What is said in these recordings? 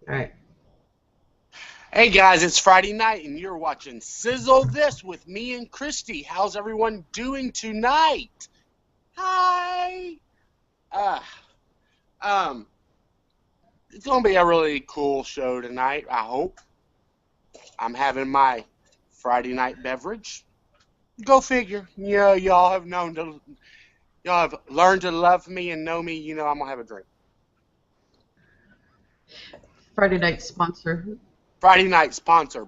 All right. Hey guys, it's Friday night and you're watching Sizzle This with me and Christy. How's everyone doing tonight? Hi. Uh, um, it's gonna be a really cool show tonight, I hope. I'm having my Friday night beverage. Go figure. Y'all have learned to love me and know me, I'm gonna have a drink. Friday night sponsor. Friday night sponsor,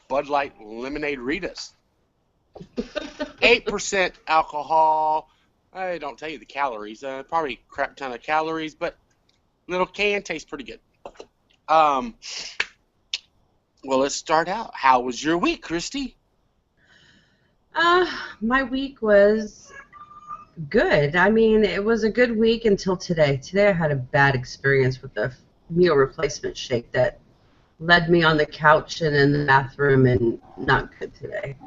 Bud Light Lemonade Ritas. 8% alcohol. I don't tell you the calories. Probably a crap ton of calories, but little can tastes pretty good. Um, well, let's start out. How was your week, Christy? Uh, my week was good. I mean, it was a good week until today. Today I had a bad experience with the meal replacement shake that led me on the couch and in the bathroom, and not good today.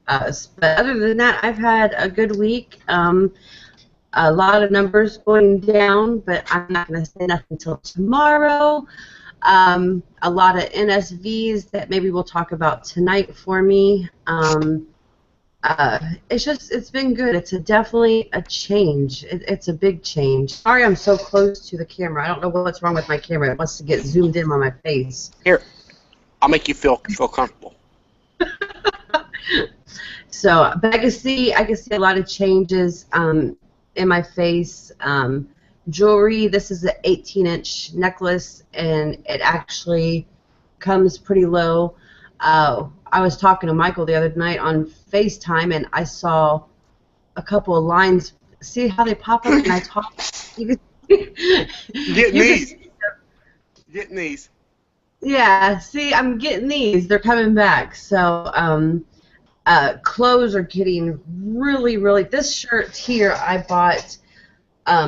But other than that, I've had a good week. A lot of numbers going down, but I'm not going to say nothing until tomorrow. A lot of NSVs that maybe we'll talk about tonight for me. It's been good. It's definitely a change. It's a big change. Sorry, I'm so close to the camera. I don't know what's wrong with my camera. It wants to get zoomed in on my face. Here, I'll make you feel comfortable. So, but I can see a lot of changes in my face. Jewelry. This is an 18-inch necklace, and it actually comes pretty low. I was talking to Michael the other night on FaceTime, and I saw a couple of lines. See how they pop up, and I talk. You Getting you these. can, Getting these. yeah. See, I'm getting these. They're coming back. So, clothes are getting really, really. This shirt here, I bought.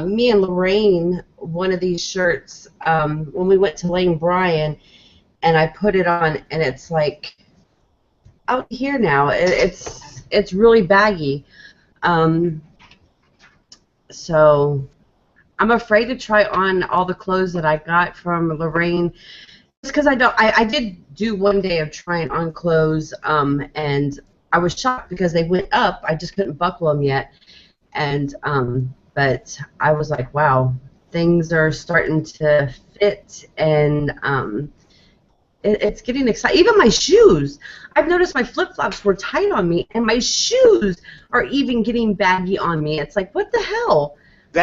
Me and Lorraine one of these shirts when we went to Lane Bryant, and I put it on, and it's like out here now. It's really baggy. Um, so I'm afraid to try on all the clothes that I got from Lorraine, just because I don't. I did do one day of trying on clothes, and I was shocked because they went up. I just couldn't buckle them yet, and but I was like, wow, things are starting to fit, and it's getting exciting. Even my shoes. I've noticed my flip-flops were tight on me, and my shoes are even getting baggy on me. It's like, what the hell?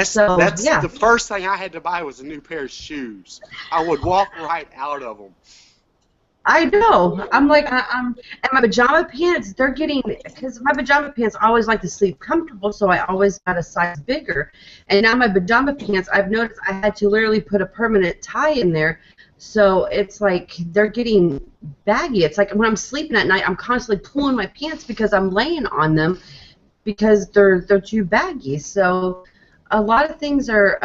So, That's yeah. the first thing I had to buy was a new pair of shoes. I would walk right out of them. I know. I'm like, and my pajama pants, they're getting, because my pajama pants, I always like to sleep comfortable, so I always got a size bigger. And now my pajama pants, I've noticed I had to literally put a permanent tie in there, so it's like they're getting baggy. It's like when I'm sleeping at night, I'm constantly pulling my pants because I'm laying on them because they're too baggy. So a lot of things are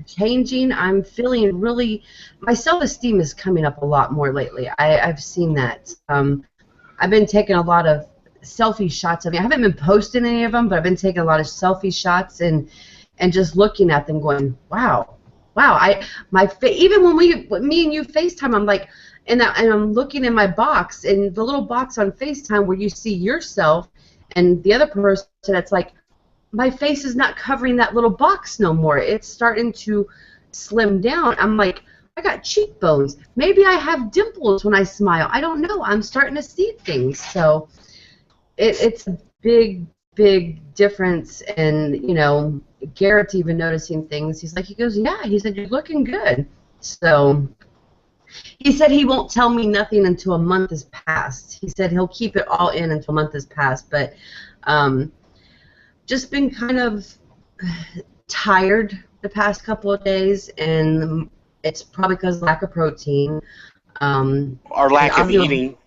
changing. I'm feeling really, my self-esteem is coming up a lot more lately. I've seen that. I've been taking a lot of selfie shots of me. I haven't been posting any of them, but I've been taking a lot of selfie shots and just looking at them, going, wow, wow. Even when me and you FaceTime, I'm like, and I'm looking in my box, and the little box on FaceTime where you see yourself and the other person, it's like, my face is not covering that little box no more. It's starting to slim down. I'm like, I got cheekbones. Maybe I have dimples when I smile. I don't know. I'm starting to see things. So it's a big, big difference. And, Garrett's even noticing things. He goes, yeah. He said, you're looking good. So he said he won't tell me nothing until a month has passed. He said he'll keep it all in until a month has passed. But just been kind of tired the past couple of days, and it's probably because of lack of protein. Or lack of eating.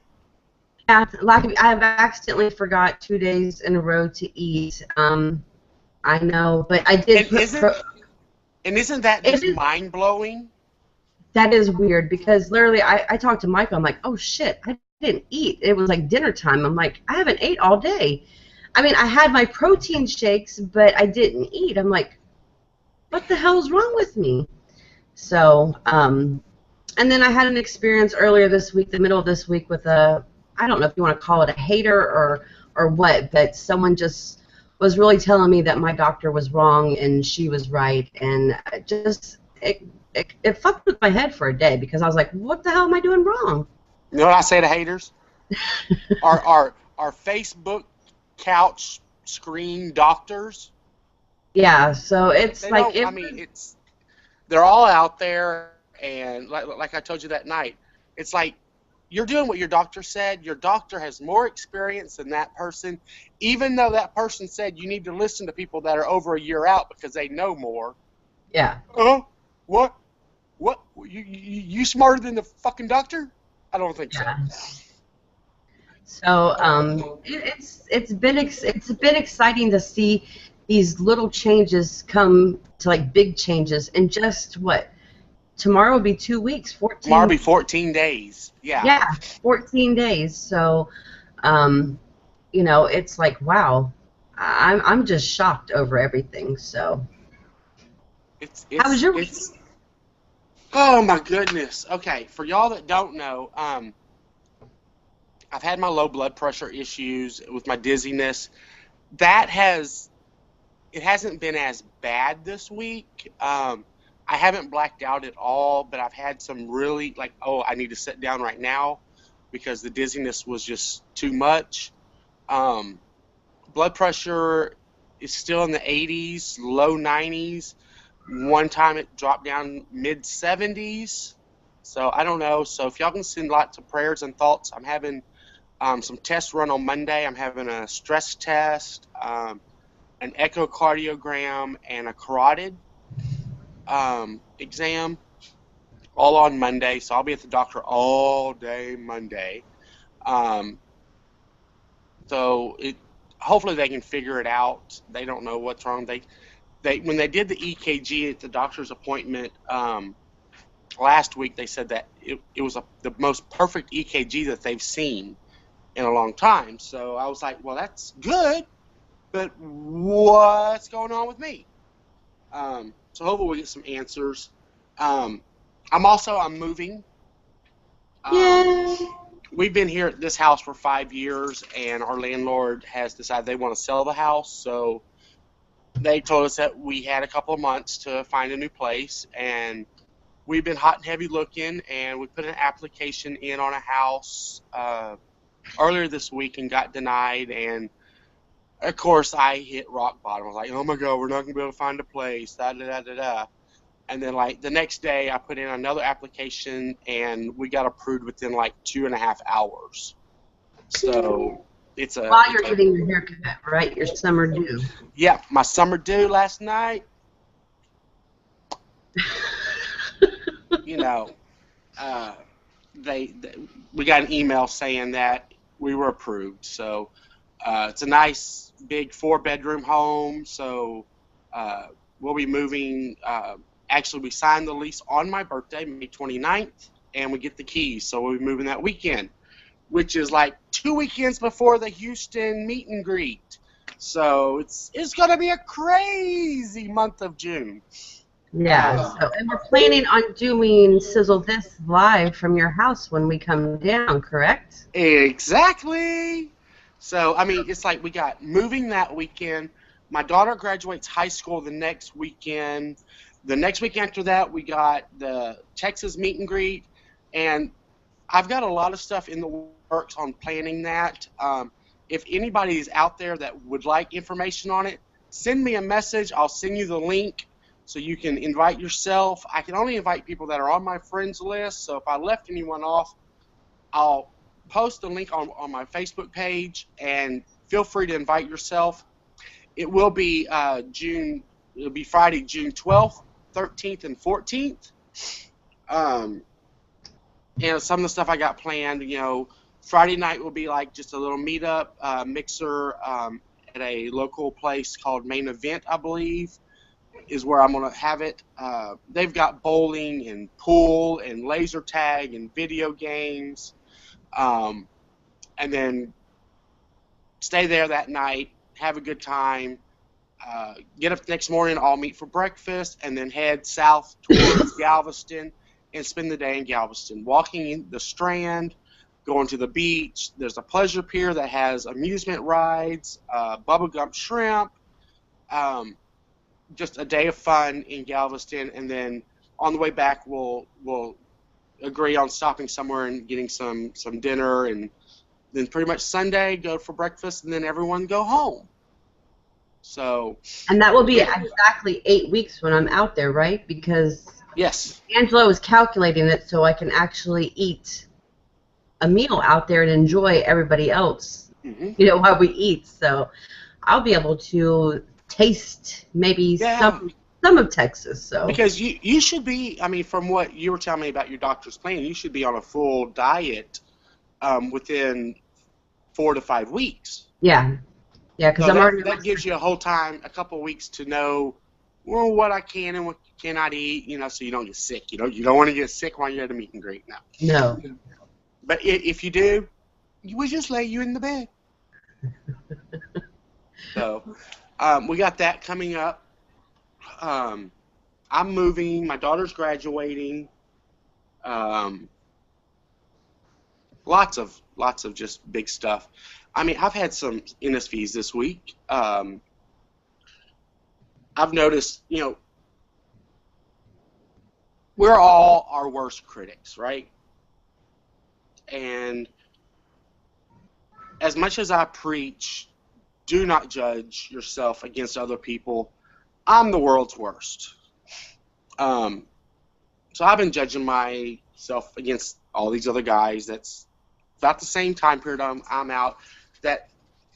Yeah, I've accidentally forgot 2 days in a row to eat. I know, but I did And isn't that just mind-blowing? That is weird because literally I talked to Michael. I'm like, oh shit, I didn't eat. It was like dinner time. I'm like, I haven't ate all day. I mean, I had my protein shakes, but I didn't eat. I'm like, what the hell is wrong with me? So, And then I had an experience earlier this week, the middle of this week, with I don't know if you want to call it a hater or what, but someone just was really telling me that my doctor was wrong and she was right, and it fucked with my head for a day because I was like, what the hell am I doing wrong? You know what I say to haters? Our Facebook couch screen doctors. Yeah, so it's They like don't. it. I mean, they're all out there, and like I told you that night, it's like you're doing what your doctor said. Your doctor has more experience than that person, even though that person said you need to listen to people that are over a year out because they know more. Yeah. Oh, what? What? You smarter than the fucking doctor? I don't think so. Yeah. So it's been exciting to see these little changes come to like big changes in just what, tomorrow will be 2 weeks, Tomorrow 14. will be 14 days. Yeah. Yeah, 14 days. So um, it's like, wow, I'm just shocked over everything. So It's how was it's your week? it's. Oh my goodness. Okay, for y'all that don't know, I've had my low blood pressure issues with my dizziness. That has it hasn't been as bad this week. I haven't blacked out at all, but I've had some really like, oh, I need to sit down right now because the dizziness was just too much. Um, Blood pressure is still in the 80s, low 90s. One time it dropped down mid 70s. So I don't know. So if y'all can send lots of prayers and thoughts, I'm having some tests run on Monday. I'm having a stress test, an echocardiogram, and a carotid exam all on Monday. So I'll be at the doctor all day Monday. Um, so hopefully they can figure it out. They don't know what's wrong. They when they did the EKG at the doctor's appointment last week, they said that it was the most perfect EKG that they've seen in a long time. So I was like, well, that's good, but what's going on with me? So hopefully we get some answers. I'm moving. Yay! We've been here at this house for 5 years, and our landlord has decided they want to sell the house. So they told us that we had a couple of months to find a new place, and we've been hot and heavy looking, and we put an application in on a house earlier this week and got denied. And of course, I hit rock bottom. I was like, oh my God, we're not going to be able to find a place. Da, da, da, da, da. And then, like, the next day, I put in another application, and we got approved within, like, 2.5 hours. So it's a... While you're getting your haircut, right? Your summer due. Yeah, my summer due last night. You know, we got an email saying that we were approved. So it's a nice big 4-bedroom home. So we'll be moving. Actually, we signed the lease on my birthday, May 29th, and we get the keys. So we'll be moving that weekend, which is like 2 weekends before the Houston meet and greet. So it's going to be a crazy month of June. Yeah, and we're planning on doing Sizzle This live from your house when we come down, correct? Exactly. So, I mean, it's like we got moving that weekend. My daughter graduates high school the next weekend. The next week after that, we got the Texas meet and greet. And I've got a lot of stuff in the works on planning that. If anybody is out there that would like information on it, send me a message. I'll send you the link so you can invite yourself. I can only invite people that are on my friends list. So if I left anyone off, I'll post the link on my Facebook page, and feel free to invite yourself. It will be it'll be Friday, June 12th, 13th, and 14th. And some of the stuff I got planned, Friday night will be like just a little meetup mixer at a local place called Main Event, I believe, is where I'm going to have it. They've got bowling and pool and laser tag and video games. And then stay there that night, have a good time, get up the next morning, all meet for breakfast, and then head south towards Galveston and spend the day in Galveston, walking in the Strand, going to the beach. There's a pleasure pier that has amusement rides, bubblegum shrimp, just a day of fun in Galveston, and then on the way back we'll agree on stopping somewhere and getting some dinner, and then pretty much Sunday go for breakfast, and then everyone go home. So. And that will be exactly 8 weeks when I'm out there, right? Because Yes. Angela was calculating it so I can actually eat a meal out there and enjoy everybody else, while we eat. So I'll be able to taste maybe some of Texas. So because you should be, I mean, from what you were telling me about your doctor's plan, you should be on a full diet within 4 to 5 weeks. Yeah, because so I'm that gives you a couple of weeks to know what I can and what you cannot eat, so you don't get sick. You don't want to get sick while you're at a meet and greet now. No. But if you do, we just lay you in the bed. So we got that coming up. I'm moving. My daughter's graduating. Lots of just big stuff. I mean, I've had some NSVs this week. I've noticed, we're all our worst critics, right? And as much as I preach, do not judge yourself against other people, I'm the world's worst. So I've been judging myself against all these other guys that's about the same time period I'm out that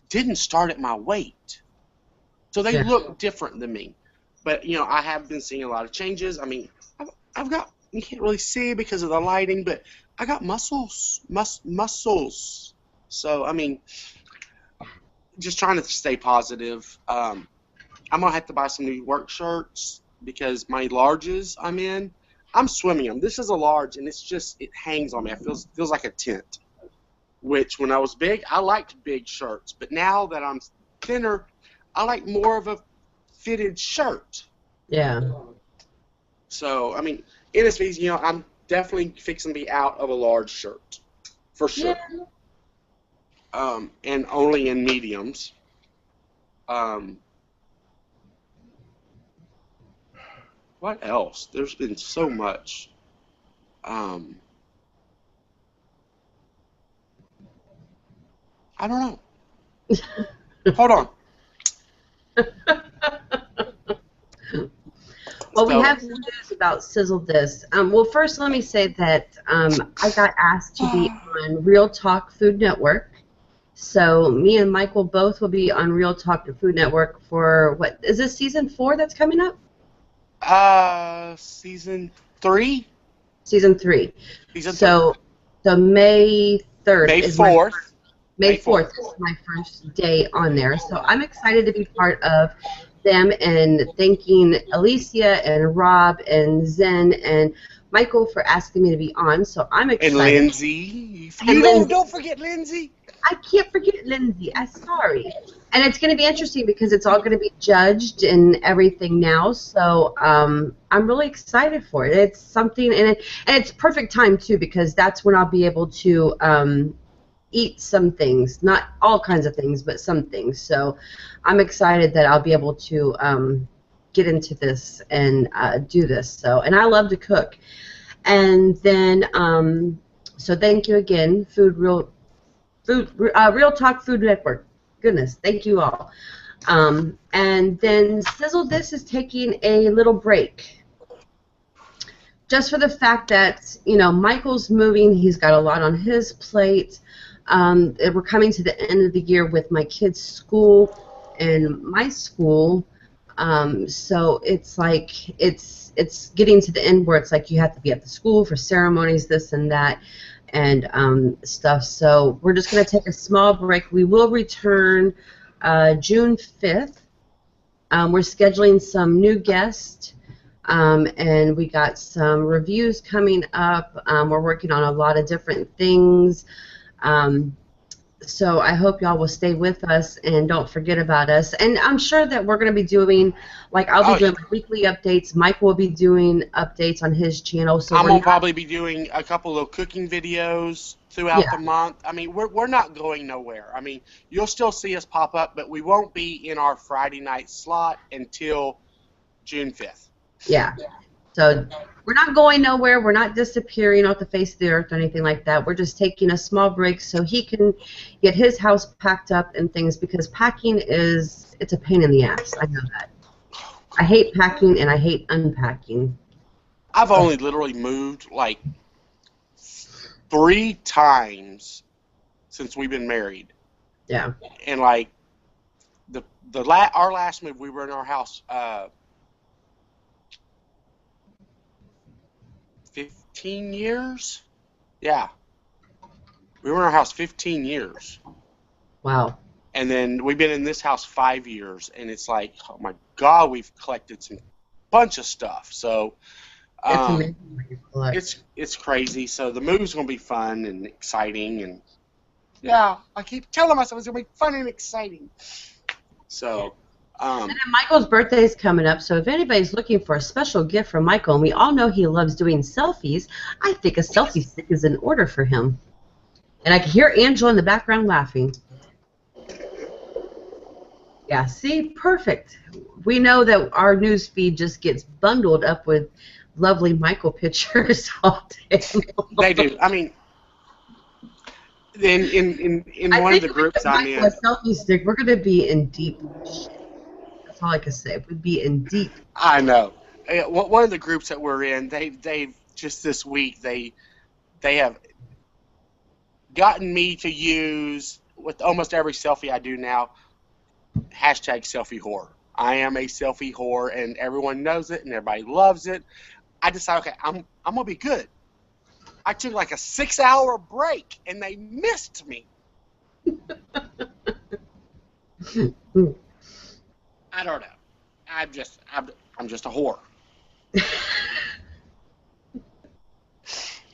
didn't start at my weight. So they look different than me. But, I have been seeing a lot of changes. I mean, I've got, you can't really see because of the lighting, but I got muscles. So, I mean, just trying to stay positive. I'm going to have to buy some new work shirts because my larges I'm swimming them. This is a large, and it hangs on me. It feels like a tent, which when I was big, I liked big shirts. But now that I'm thinner, I like more of a fitted shirt. Yeah. So, I mean, NSVs, I'm definitely fixing to be out of a large shirt, for sure. Yeah. And only in mediums. What else? There's been so much. I don't know. Hold on. Well, we have some news about Sizzle This. Well, first let me say that I got asked to be on Real Talk Food Network. So me and Michael both will be on Real Talk Food Network for, what, is this season 4 that's coming up? Season 3? Season 3. So May 3rd. May 4th. May 4th is my first day on there. So I'm excited to be part of them and thanking Alicia and Rob and Zen and Michael for asking me to be on. So I'm excited. And Lindsay. Don't forget Lindsay. I can't forget Lindsay. I'm sorry. And it's going to be interesting because it's all going to be judged and everything now. So I'm really excited for it. It's something, and it's perfect time too because that's when I'll be able to eat some things, not all kinds of things, but some things. So I'm excited that I'll be able to get into this and do this. So, and I love to cook. And then, so thank you again, Real Talk Food Network. Goodness, thank you all. And then Sizzle This is taking a little break. Just for the fact that, Michael's moving, he's got a lot on his plate. We're coming to the end of the year with my kids' school and my school. So it's like, it's getting to the end where it's like you have to be at the school for ceremonies, this and that, and stuff. So we're just going to take a small break. We will return June 5th. We're scheduling some new guests, and we got some reviews coming up. We're working on a lot of different things. So I hope y'all will stay with us and don't forget about us. And I'm sure that we're going to be doing, like, I'll be Oh yeah. doing my weekly updates. Mike will be doing updates on his channel. So I'm we're gonna not, probably be doing a couple of cooking videos throughout yeah, the month. I mean, we're not going nowhere. I mean, you'll still see us pop up, but we won't be in our Friday night slot until June 5th. yeah. So we're not going nowhere. We're not disappearing off the face of the earth or anything like that. We're just taking a small break so he can get his house packed up and things, because packing it's a pain in the ass. I know that. I hate packing and I hate unpacking. I've Ugh, only literally moved like 3 times since we've been married, yeah. and like our last move, we were in our house 15 years. Yeah, we were in our house 15 years. Wow. And then we've been in this house 5 years, and it's like, oh my God, we've collected some bunch of stuff. So It's um, amazing what you collect. it's crazy. So the move's gonna be fun and exciting, and yeah, I keep telling myself it's gonna be fun and exciting. So And then Michael's birthday is coming up, so if anybody's looking for a special gift from Michael, and we all know he loves doing selfies, I think a selfie stick is in order for him. And I can hear Angela in the background laughing. Yeah, see? Perfect. We know that our news feed just gets bundled up with lovely Michael pictures all day they long. do. I mean, in I one of think the if we groups give I'm Michael a in, selfie stick, we're going to be in deep shit. That's all I can say. We'd be in deep. I know one of the groups that we're in, they've just this week they have gotten me to use with almost every selfie I do now, hashtag selfie whore. I am a selfie whore, and everyone knows it, and everybody loves it. I decided, okay, I'm gonna be good. I took like a 6-hour break, and they missed me. I don't know. I'm just a whore.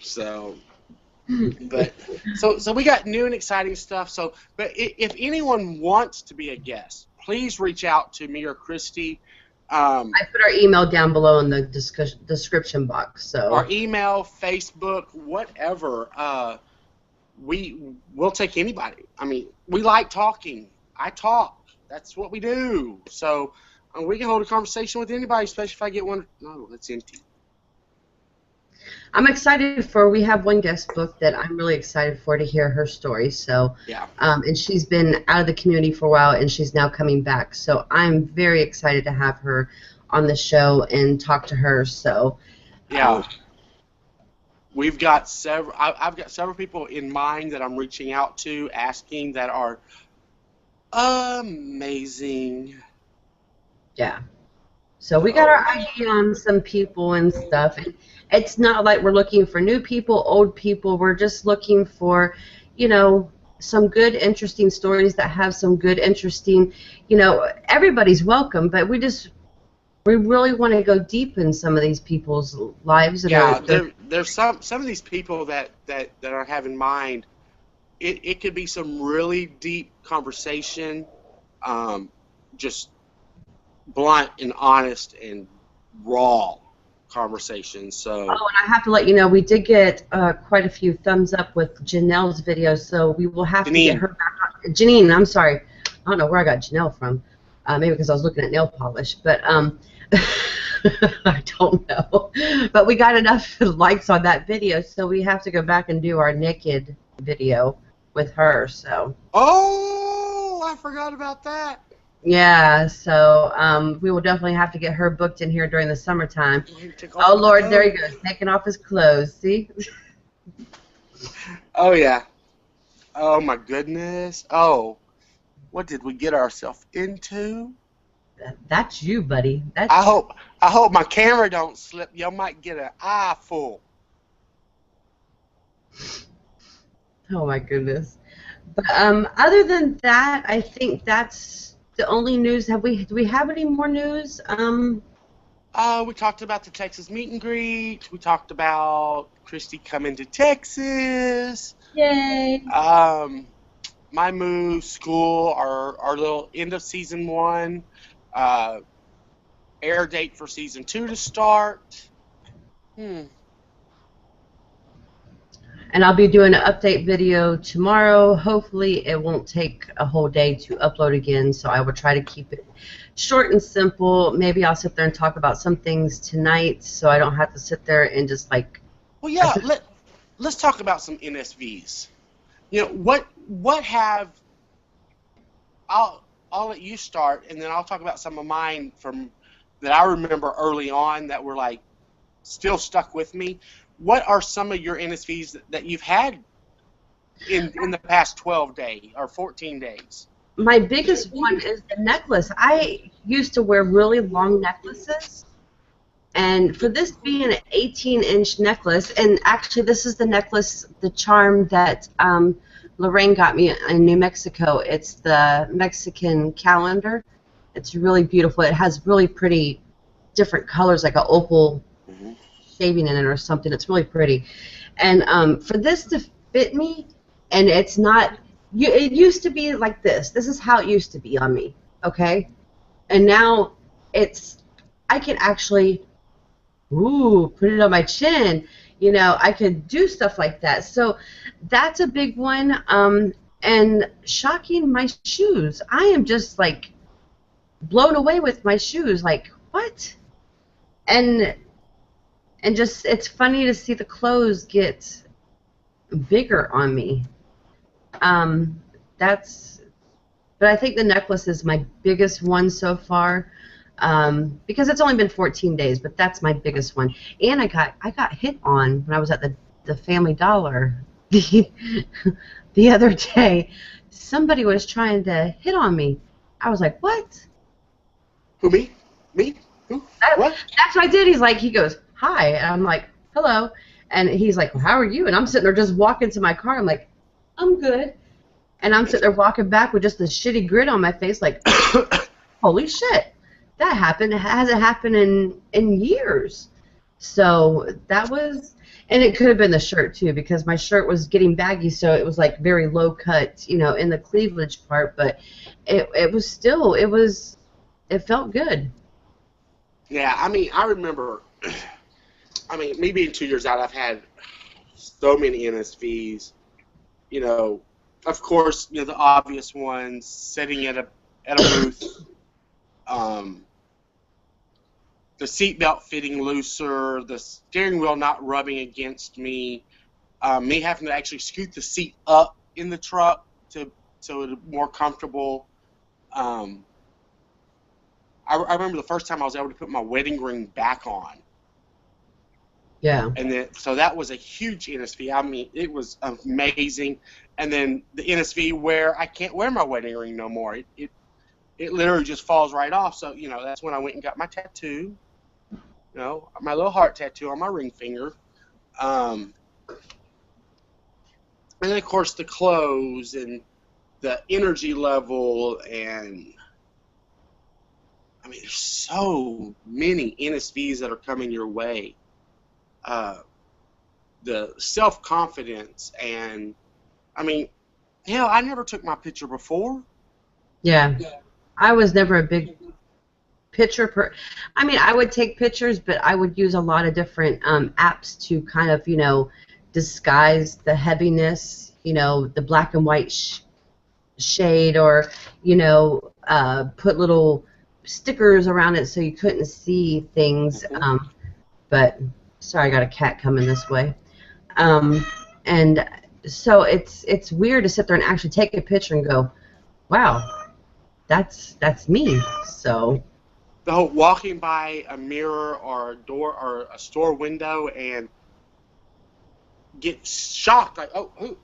So, but so we got new and exciting stuff. So, but if anyone wants to be a guest, please reach out to me or Christy. Um, I put our email down below in the description box. our So email, Facebook, whatever. We'll take anybody. I mean, we like talking. I talk. That's what we do. So we can hold a conversation with anybody, especially if I get one. No, that's empty. I'm excited for. We have one guest book that I'm really excited for to hear her story. So, Yeah. and she's been out of the community for a while, and she's now coming back. So I'm very excited to have her on the show and talk to her. So, Yeah. We've got several. I've got several people in mind that I'm reaching out to, asking that are amazing. yeah. So we got our ID on some people and stuff. And it's not like we're looking for new people, old people. We're just looking for, some good, interesting stories that have some good, interesting, everybody's welcome, but we really want to go deep in some of these people's lives and Yeah, their there's some of these people that I have in mind. It could be some really deep conversation, just blunt and honest and raw conversation. So Oh, and I have to let you know, we did get quite a few thumbs up with Janelle's video, so we will have to get Janine, her back on. Janine, I'm sorry. I don't know where I got Janelle from. Maybe because I was looking at nail polish, but I don't know. But we got enough likes on that video, so we have to go back and do our naked video with her. So oh, I forgot about that. yeah, so we will definitely have to get her booked in here during the summertime. Go ahead and take off Oh, my Lord, there he coat. goes, taking off his clothes. See? Oh yeah. Oh my goodness. Oh, what did we get ourselves into? That's you, buddy. I That's hope I hope my camera don't slip. You might get an eye full. oh my goodness. But other than that, I think that's the only news. Do we have any more news? We talked about the Texas meet and greet. We talked about Christy coming to Texas. Yay. Um, my move, school, our little end of season 1, air date for season 2 to start. And I'll be doing an update video tomorrow. Hopefully it won't take a whole day to upload again, so I will try to keep it short and simple. Maybe I'll sit there and talk about some things tonight so I don't have to sit there and just like... Well, yeah, let's talk about some NSVs. You know, what have... I'll let you start, and then I'll talk about some of mine from that I remember early on that were like still stuck with me. What are some of your NSVs that you've had in the past 12 days or 14 days? My biggest one is the necklace. I used to wear really long necklaces, and for this being an 18-inch necklace, and actually this is the necklace, the charm that Lorraine got me in New Mexico. It's the Mexican calendar. It's really beautiful. It has really pretty different colors, like an opal shaving in it or something. It's really pretty. And for this to fit me, and it's not, it used to be like this. This is how it used to be on me, okay? And now I can actually, put it on my chin. You know, I could do stuff like that. So that's a big one. And shocking, my shoes. I am just like blown away with my shoes. Like, what? And just, it's funny to see the clothes get bigger on me. But I think the necklace is my biggest one so far. Because it's only been 14 days, but that's my biggest one. And I got hit on when I was at the Family Dollar the other day. Somebody was trying to hit on me. I was like, what? Who, me? Me? Who? What? That's what I did. He goes, hi. And I'm like, hello. And he's like, well, how are you? And I'm sitting there just walking to my car. I'm like, I'm good. And I'm sitting there walking back with just a shitty grin on my face like, holy shit. That happened. It hasn't happened in years. So that was, and it could have been the shirt too, because my shirt was getting baggy, so it was like very low cut, you know, in the cleavage part, but it was still, it felt good. Yeah, I mean, I remember, I mean, me being 2 years out, I've had so many NSVs, you know, of course, you know, the obvious ones, sitting at a booth, the seatbelt fitting looser, the steering wheel not rubbing against me, me having to actually scoot the seat up in the truck so it's more comfortable. I remember the first time I was able to put my wedding ring back on. Yeah. And then, so that was a huge NSV. I mean, it was amazing. And then the NSV where I can't wear my wedding ring no more. It literally just falls right off. So, you know, that's when I went and got my tattoo. You know, my little heart tattoo on my ring finger. And then, of course, the clothes and the energy level. And, I mean, there's so many NSVs that are coming your way. The self-confidence and, I mean, hell, I never took my picture before. Yeah. I was never a big picture I mean, I would take pictures, but I would use a lot of different apps to kind of, you know, disguise the heaviness, you know, the black and white shade, or, you know, put little stickers around it so you couldn't see things. But sorry, I got a cat coming this way. And so it's weird to sit there and actually take a picture and go, wow, that's me. So the whole walking by a mirror or a door or a store window and get shocked, like, oh,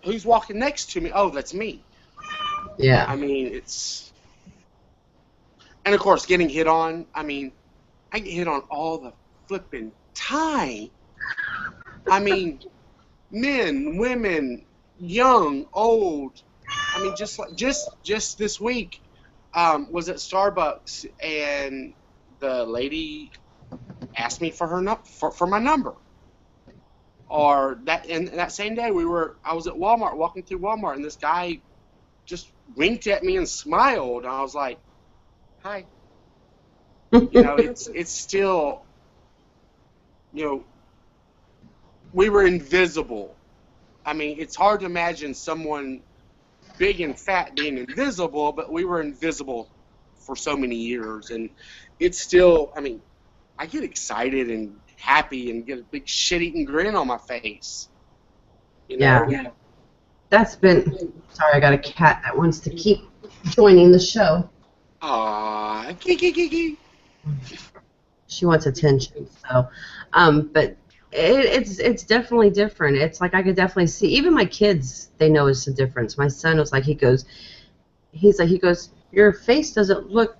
who's walking next to me? Oh, that's me. Yeah. I mean, it's, and of course, getting hit on. I mean, I get hit on all the flipping time. I mean, men, women, young, old. I mean, just this week, was at Starbucks, and the lady asked me for her for my number. Or that same day I was at Walmart, walking through Walmart, and this guy just winked at me and smiled. And I was like, "Hi." It's still, we were invisible. I mean, it's hard to imagine someone big and fat being invisible, but we were invisible for so many years, and it's still. I mean, I get excited and happy and get a big shit-eating grin on my face. Yeah. That's been. Sorry, I got a cat that wants to keep joining the show. Aww, kiki. She wants attention. So, but it's definitely different. It's like I could definitely see. Even my kids, they notice the difference. My son was like, he goes, your face doesn't look.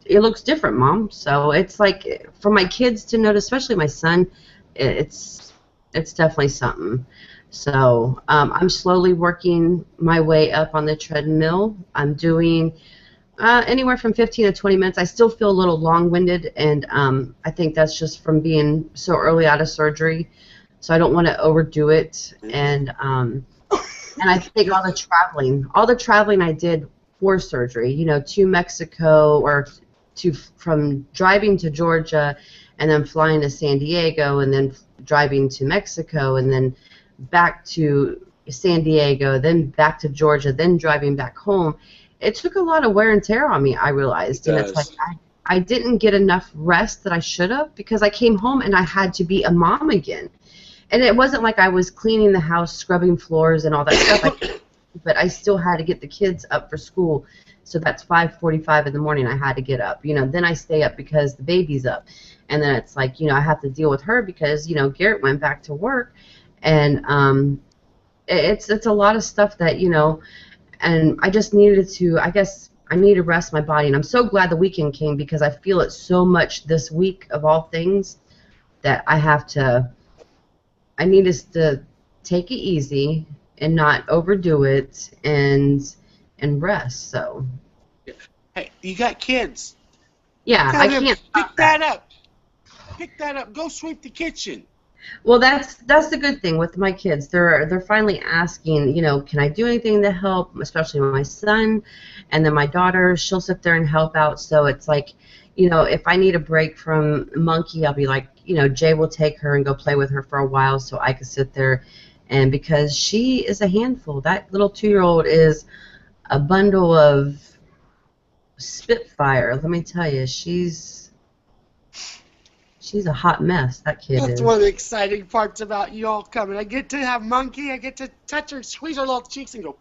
It looks different, Mom. So it's like for my kids to notice, especially my son, it's definitely something. So I'm slowly working my way up on the treadmill. I'm doing anywhere from 15 to 20 minutes. I still feel a little long-winded, and I think that's just from being so early out of surgery. So I don't want to overdo it. And I think all the traveling I did for surgery, to Mexico or from driving to Georgia and then flying to San Diego and then driving to Mexico and then back to San Diego, then back to Georgia, then driving back home. It took a lot of wear and tear on me, I realized. And it's like I didn't get enough rest that I should have because I came home and I had to be a mom again. And it wasn't like I was cleaning the house, scrubbing floors and all that stuff, but I still had to get the kids up for school. So that's 5:45 in the morning I had to get up. Then I stay up because the baby's up. And then it's like, I have to deal with her because, Garrett went back to work. And it's a lot of stuff that, and I just needed to, I guess I need to rest my body. And I'm so glad the weekend came because I feel it so much this week of all things that I need us to take it easy and not overdo it and rest. So. Hey, you got kids. Yeah, I can't pick that up. Pick that up. Go sweep the kitchen. Well, that's the good thing with my kids. They're finally asking, can I do anything to help? Especially my son, and then my daughter, she'll sit there and help out. So it's like, if I need a break from Monkey, I'll be like, Jay will take her and go play with her for a while, so I can sit there, and because she is a handful. That little 2-year-old is a bundle of spitfire. Let me tell you, she's a hot mess, that kid is. That's one of the exciting parts about you all coming. I get to have Monkey. I get to touch her, squeeze her little cheeks, and go.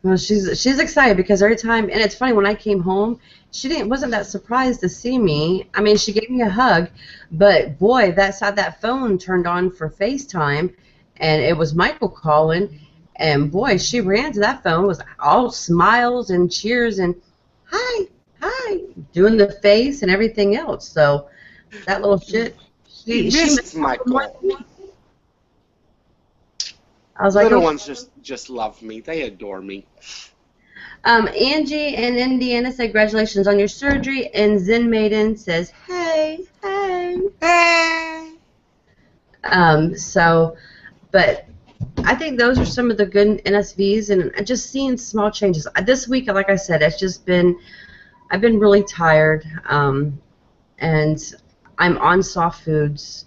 Well, she's excited because every time, and it's funny, when I came home, she wasn't that surprised to see me. I mean, she gave me a hug, but boy, that phone turned on for FaceTime, and it was Michael calling, and boy, she ran to that phone, was all smiles and cheers and hi, doing the face and everything else. So that little shit, she missed Michael. I was like, little ones just love me. They adore me. Angie in Indiana said, congratulations on your surgery. And Zen Maiden says, hey. But I think those are some of the good NSVs and just seeing small changes. This week, like I said, I've been really tired, and I'm on soft foods.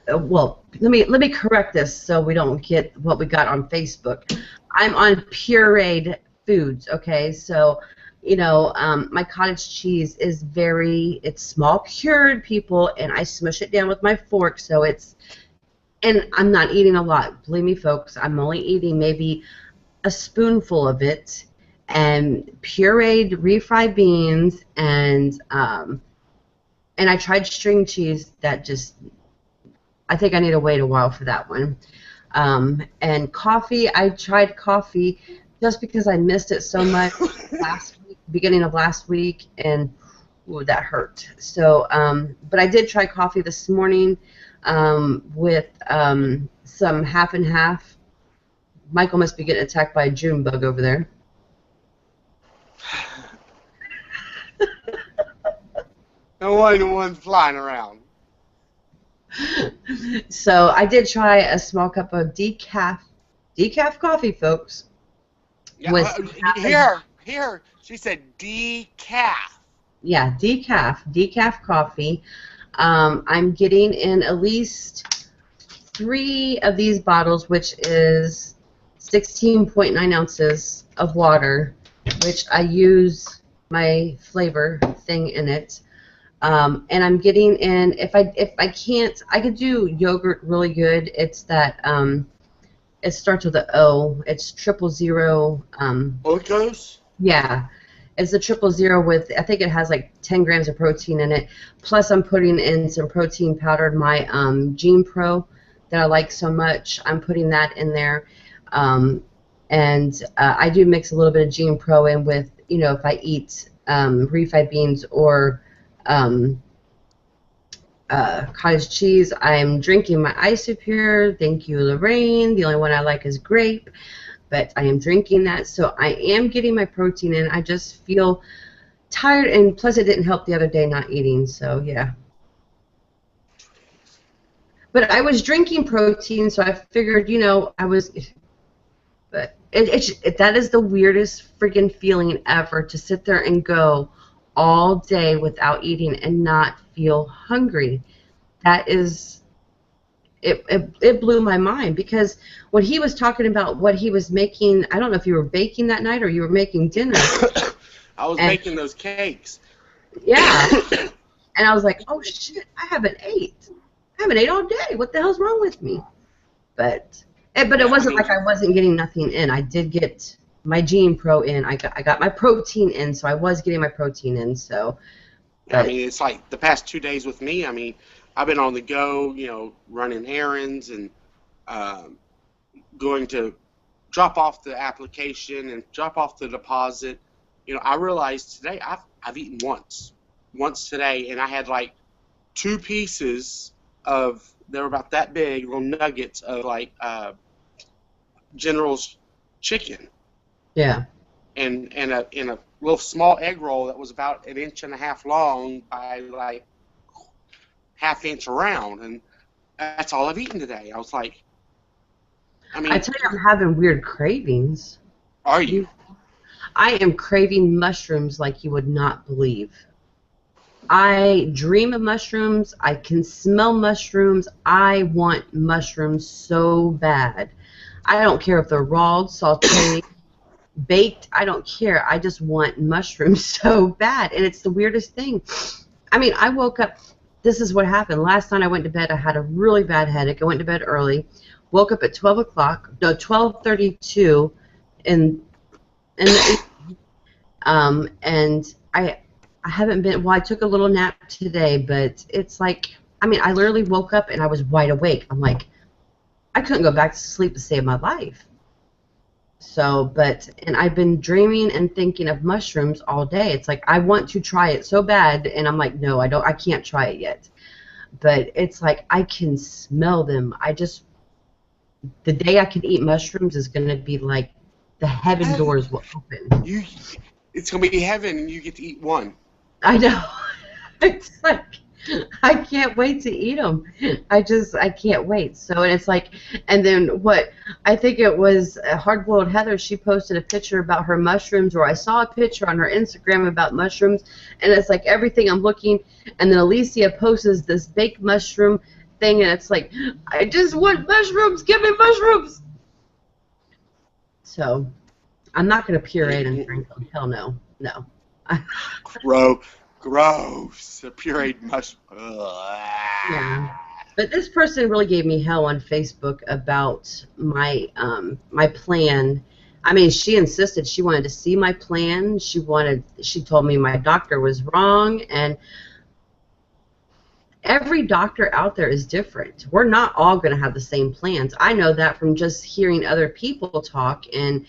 Well, let me correct this so we don't get what we got on Facebook. I'm on pureed foods, okay? So, my cottage cheese is it's small cured, people, and I smush it down with my fork, so and I'm not eating a lot. Believe me, folks, I'm only eating maybe a spoonful of it, and pureed refried beans, and I tried string cheese. That just, I think I need to wait a while for that one. And coffee, I tried coffee just because I missed it so much beginning of last week, and ooh, that hurt. So, but I did try coffee this morning with some half and half. Michael must be getting attacked by a June bug over there. And one flying around. So I did try a small cup of decaf coffee, folks. Yeah, With here. She said decaf. yeah, decaf coffee. I'm getting in at least 3 of these bottles, which is 16.9 ounces of water, which I use my flavor thing in it. And I'm getting in, if I can't, I could do yogurt really good. It's that it starts with an O. It's 000. Oikos? Yeah, it's a 000 with, I think it has like 10 grams of protein in it. Plus, I'm putting in some protein powder, my Gene Pro that I like so much. I'm putting that in there. And I do mix a little bit of Gene Pro in with, if I eat refried beans or cottage cheese. I'm drinking my Isopure. Thank you, Lorraine. The only one I like is grape, but I am drinking that, so I am getting my protein in. I just feel tired, and plus it didn't help the other day not eating, so yeah. But I was drinking protein, so I figured, I was, but that is the weirdest freaking feeling ever, to sit there and go all day without eating and not feel hungry. That is, it blew my mind, because when he was talking about what he was making, I don't know if you were baking that night or you were making dinner. I was making those cakes. Yeah. And I was like, oh shit, I haven't ate all day. What the hell's wrong with me? But it wasn't like I wasn't getting nothing in. I did get my Gene Pro in. I got my protein in, so I was getting my protein in. So, I mean, it's like the past 2 days with me. I mean, I've been on the go, running errands and going to drop off the application and drop off the deposit. I realized today I've eaten once today, and I had like 2 pieces of, they were about that big, little nuggets of like General's chicken. Yeah. And a little small egg roll that was about 1.5 inches long by like 1/2 inch around, and that's all I've eaten today. I was like, I tell you, I'm having weird cravings. Are you? I am craving mushrooms like you would not believe. I dream of mushrooms. I can smell mushrooms. I want mushrooms so bad. I don't care if they're raw, sauteed, baked. I don't care. I just want mushrooms so bad. And it's the weirdest thing. I mean, I woke up. This is what happened. Last night I went to bed. I had a really bad headache. I went to bed early. Woke up at 12 o'clock. No, 12:32 in the evening. And I haven't been, well, I took a little nap today, but it's like, I mean, I literally woke up and I was wide awake. I'm like, I couldn't go back to sleep to save my life. So, and I've been dreaming and thinking of mushrooms all day. It's like, I want to try it so bad, and I'm like, no, I can't try it yet. But it's like, I can smell them. The day I can eat mushrooms is going to be like, the heaven doors will open. It's going to be heaven, and you get to eat one. I know. It's like, I can't wait to eat them. I can't wait. So, and it's like, and then I think it was Hard-Boiled Heather, she posted a picture about her mushrooms, or I saw a picture on her Instagram about mushrooms, and it's like everything I'm looking, and then Alicia posts this baked mushroom thing, and it's like, I just want mushrooms, give me mushrooms. So, I'm not going to puree and drink them. Hell no. No. Gross. A pureed mushroom. Yeah. But this person really gave me hell on Facebook about my plan. I mean, she insisted she wanted to see my plan. She told me my doctor was wrong, and every doctor out there is different. We're not all going to have the same plans. I know that from just hearing other people talk and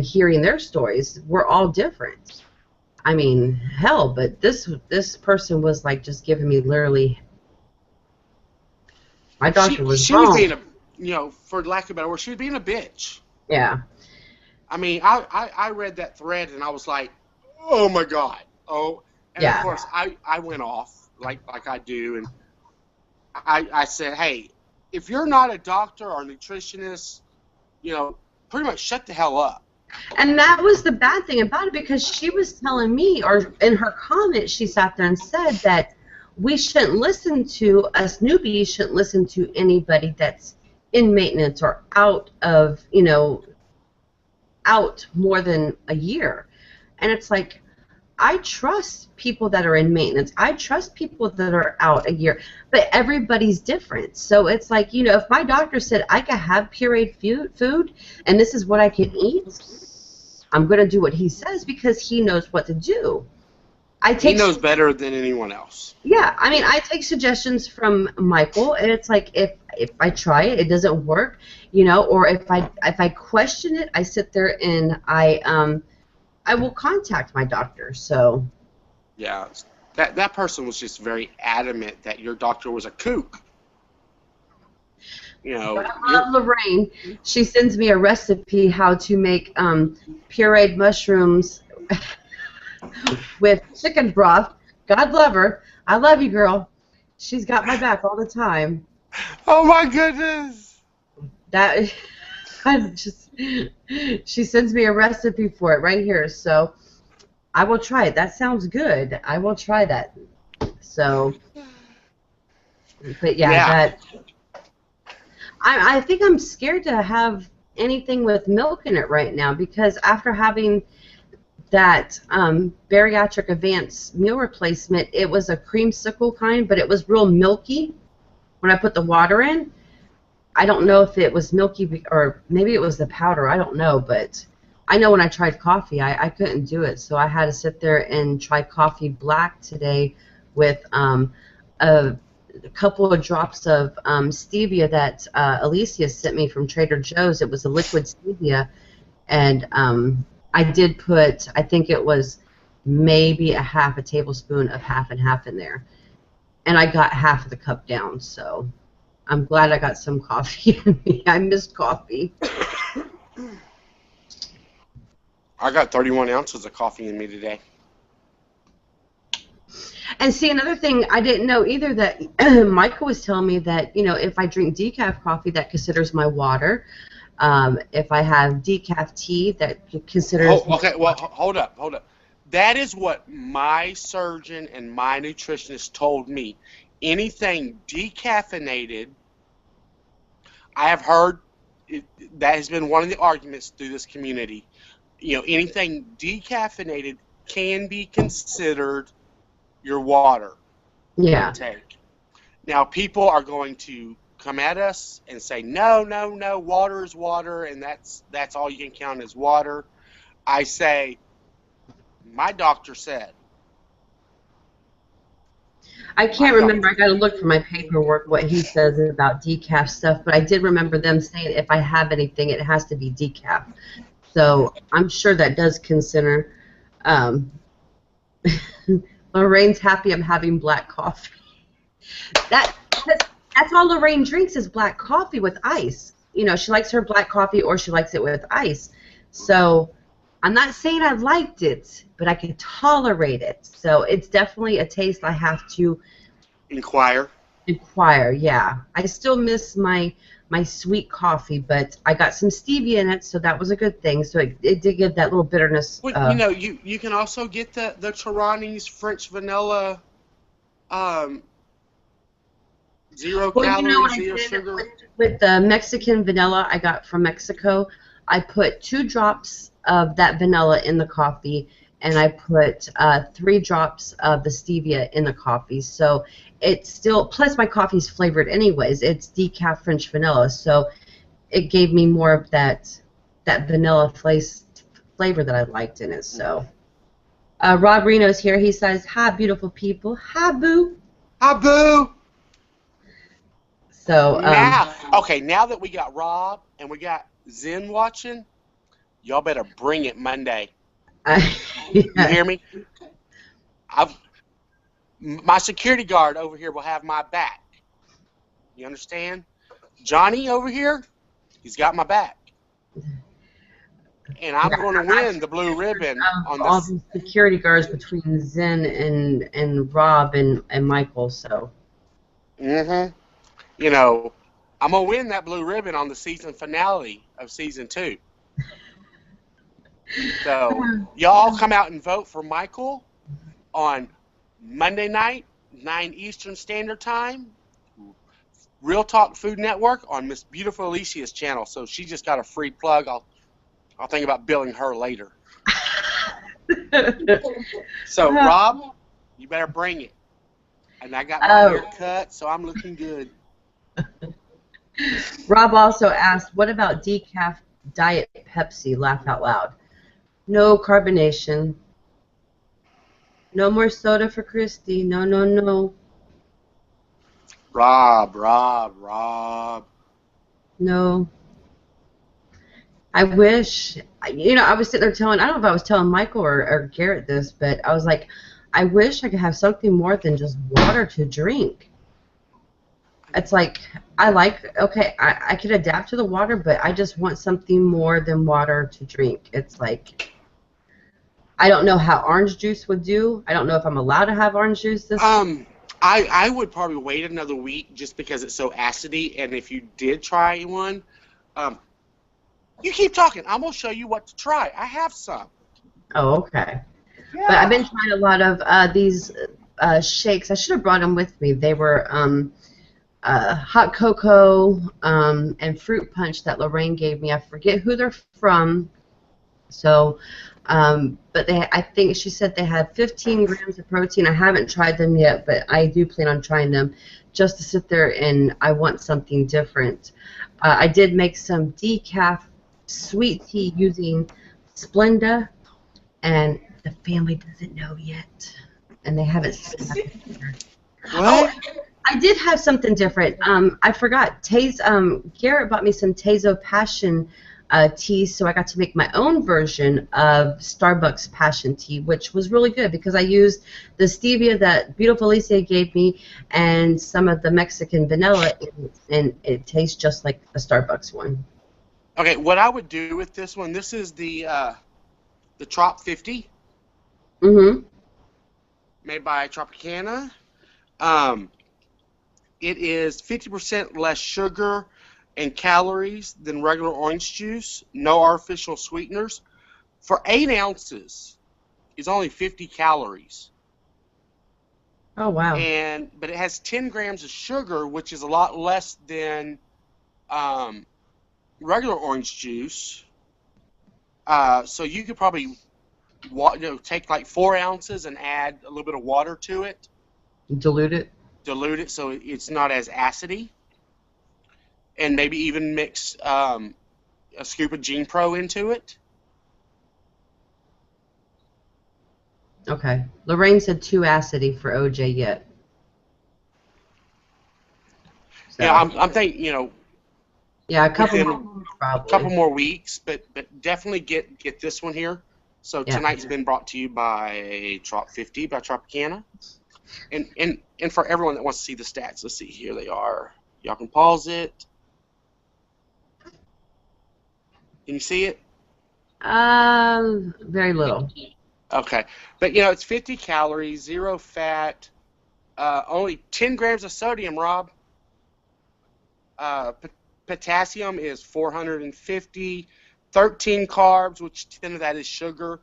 hearing their stories. We're all different. I mean, hell, but this person was like just giving me literally. My doctor was wrong. She was being for lack of a better word, she was being a bitch. Yeah. I mean, I read that thread and I was like, oh my god, oh, and yeah. Of course I went off like I do, and I said, hey, if you're not a doctor or a nutritionist, pretty much shut the hell up. And that was the bad thing about it, because she was telling me, or in her comment, she sat there and said that we shouldn't listen to, us newbies shouldn't listen to anybody that's in maintenance or out of, out more than a year. And it's like, I trust people that are in maintenance. I trust people that are out a year, but everybody's different. So it's like, if my doctor said I could have pureed food and this is what I can eat, I'm going to do what he says because he knows what to do. He knows better than anyone else. Yeah, I mean, I take suggestions from Michael, and it's like if I try it, it doesn't work, or if I question it, I sit there and I will contact my doctor. So yeah, that person was just very adamant that your doctor was a kook. Lorraine, she sends me a recipe how to make pureed mushrooms with chicken broth. God love her. I love you, girl. She's got my back all the time. Oh my goodness. That she sends me a recipe for it right here, so I will try it. That sounds good. I will try that. So, but yeah. I think I'm scared to have anything with milk in it right now, because after having that bariatric advanced meal replacement, it was a creamsicle kind, but it was real milky when I put the water in. I don't know if it was milky or maybe it was the powder. I don't know, but I know when I tried coffee, I couldn't do it, so I had to sit there and try coffee black today with a couple of drops of stevia that Alicia sent me from Trader Joe's. It was a liquid stevia, and I did put, I think it was maybe a half a tablespoon of half and half in there, and I got half of the cup down, so I'm glad I got some coffee in me. I missed coffee. I got 31 ounces of coffee in me today. And see, another thing I didn't know either, that Michael was telling me that, if I drink decaf coffee, that considers my water. If I have decaf tea, that considers... Oh, okay, well, hold up. That is what my surgeon and my nutritionist told me. Anything decaffeinated, I have heard, that has been one of the arguments through this community. Anything decaffeinated can be considered your water. Yeah. Intake. Now, people are going to come at us and say, no, water is water, and that's all you can count as water. I say, my doctor said. I can't remember. I got to look for my paperwork what he says about decaf stuff, but I did remember them saying if I have anything, it has to be decaf. So I'm sure that does consider. Lorraine's happy I'm having black coffee. That's all Lorraine drinks is black coffee with ice. She likes her black coffee or she likes it with ice. So I'm not saying I liked it, but I can tolerate it. So it's definitely a taste I have to inquire, yeah. I still miss my sweet coffee, but I got some stevia in it, so that was a good thing. So it did give that little bitterness. Well, you can also get the Torani's French vanilla, zero calories, zero sugar. With the Mexican vanilla I got from Mexico, I put 2 drops of that vanilla in the coffee, and I put 3 drops of the stevia in the coffee. So it's still, plus my coffee's flavored anyways. It's decaf French vanilla, so it gave me more of that vanilla flavor that I liked in it. So Rob Reno's here. He says, "Hi, beautiful people. Hi, boo." Hi, boo. So now that we got Rob and we got Zen watching, y'all better bring it Monday. Yeah. You hear me? My security guard over here will have my back. You understand? Johnny over here, he's got my back. And I'm going to win the blue ribbon on all the security guards between Zen and Rob and Michael. So. Mm-hmm. You know, I'm gonna win that blue ribbon on the season finale of season 2. So y'all come out and vote for Michael on Monday night, 9 Eastern Standard Time. Real Talk Food Network on Miss Beautiful Alicia's channel. So she just got a free plug. I'll think about billing her later. So Rob, you better bring it. And I got my hair cut, so I'm looking good. Rob also asked, what about decaf diet Pepsi? Laugh out loud. No carbonation. No more soda for Christy. No, no, no. Rob. No. I wish, I was sitting there telling, I don't know if I was telling Michael or Garrett this, but I was like, I wish I could have something more than just water to drink. It's like, okay, I could adapt to the water, but I just want something more than water to drink. It's like, I don't know how orange juice would do. I don't know if I'm allowed to have orange juice this I would probably wait another week just because it's so acidy, and if you did try one, you keep talking. I'm going to show you what to try. I have some. Oh, okay. Yeah. But I've been trying a lot of these shakes. I should have brought them with me. They were hot cocoa and fruit punch that Lorraine gave me. I forget who they're from. So, but I think she said they had 15 grams of protein. I haven't tried them yet, but I do plan on trying them just to sit there and I want something different. I did make some decaf sweet tea using Splenda, and the family doesn't know yet, and they haven't seen that picture. What? Oh, I did have something different. I forgot. Garrett bought me some Tazo Passion tea, so I got to make my own version of Starbucks Passion tea, which was really good because I used the stevia that Beautiful Alicia gave me and some of the Mexican vanilla, and it tastes just like a Starbucks one. Okay, what I would do with this one, this is the Trop 50. Mm-hmm. Made by Tropicana. It is 50% less sugar and calories than regular orange juice. No artificial sweeteners. For 8 ounces, it's only 50 calories. Oh, wow. But it has 10 grams of sugar, which is a lot less than regular orange juice. So you could probably take like 4 ounces and add a little bit of water to it. Dilute it So it's not as acidy. And maybe even mix a scoop of Gene Pro into it. Okay. Lorraine said too acidy for OJ yet. So. Yeah, I'm thinking, yeah, a couple more weeks, but definitely get this one here. So tonight's been brought to you by Trop 50 by Tropicana. And for everyone that wants to see the stats, let's see, here they are. Y'all can pause it. Can you see it? Very little. Okay. But, it's 50 calories, 0 fat, only 10 grams of sodium, Rob. Potassium is 450, 13 carbs, which 10 of that is sugar.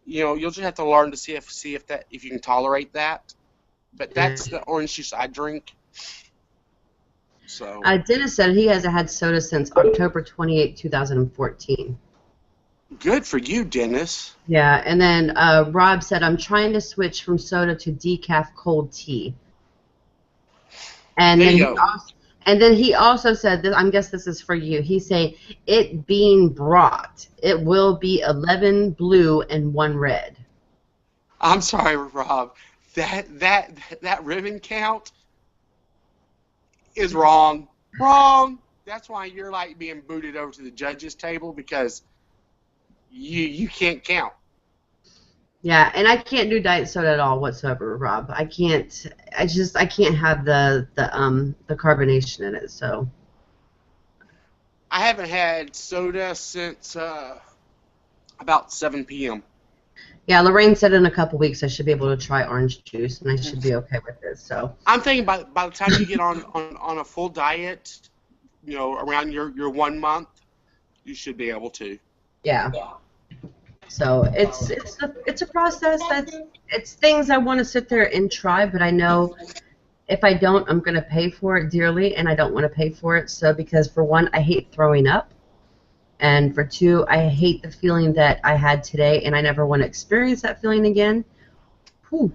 You'll just have to learn to see if you can tolerate that. But that's the orange juice I drink. So. Dennis said he hasn't had soda since October 28, 2014. Good for you, Dennis. Yeah, and then Rob said, I'm trying to switch from soda to decaf cold tea. And then he also said, I guess this is for you, he's saying, it being brought, it will be 11 blue and 1 red. I'm sorry, Rob. That ribbon count is wrong. Wrong. That's why you're like being booted over to the judges table because you can't count. Yeah, and I can't do diet soda at all whatsoever, Rob. I can't have the carbonation in it, so. I haven't had soda since about 7 p.m. Yeah, Lorraine said in a couple weeks I should be able to try orange juice, and I should be okay with it. So I'm thinking by the time you get on a full diet, around your 1 month, you should be able to. yeah. So it's a process. It's things I want to sit there and try, but I know if I don't, I'm going to pay for it dearly, and I don't want to pay for it. So because for one, I hate throwing up, and for two, I hate the feeling that I had today, and I never want to experience that feeling again. Whew.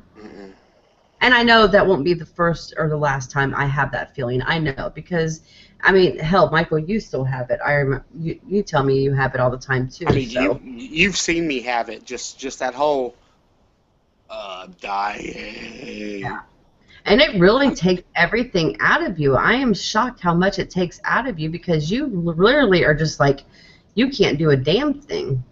And I know that won't be the first or the last time I have that feeling. I know because, I mean, hell, Michael, you still have it. I remember you tell me you have it all the time too. I mean, so. you've seen me have it. Just that whole dying. Yeah. And it really takes everything out of you. I am shocked how much it takes out of you because you literally are just like, you can't do a damn thing.